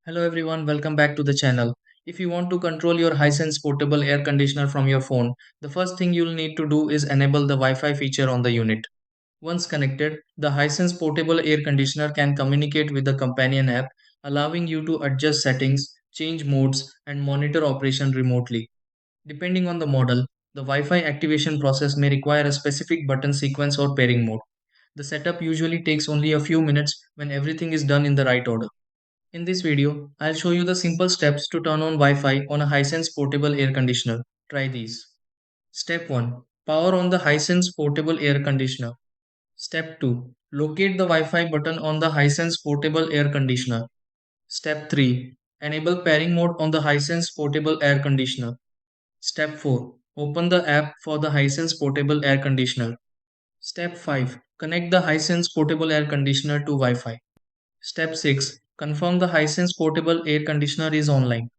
Hello everyone, welcome back to the channel. If you want to control your Hisense Portable Air Conditioner from your phone, the first thing you'll need to do is enable the Wi-Fi feature on the unit. Once connected, the Hisense Portable Air Conditioner can communicate with the companion app, allowing you to adjust settings, change modes, and monitor operation remotely. Depending on the model, the Wi-Fi activation process may require a specific button sequence or pairing mode. The setup usually takes only a few minutes when everything is done in the right order. In this video, I'll show you the simple steps to turn on Wi-Fi on a Hisense portable air conditioner. Try these. Step 1. Power on the Hisense portable air conditioner. Step 2. Locate the Wi-Fi button on the Hisense portable air conditioner. Step 3. Enable pairing mode on the Hisense portable air conditioner. Step 4. Open the app for the Hisense portable air conditioner. Step 5. Connect the Hisense portable air conditioner to Wi-Fi. Step 6. Confirm the Hisense portable air conditioner is online.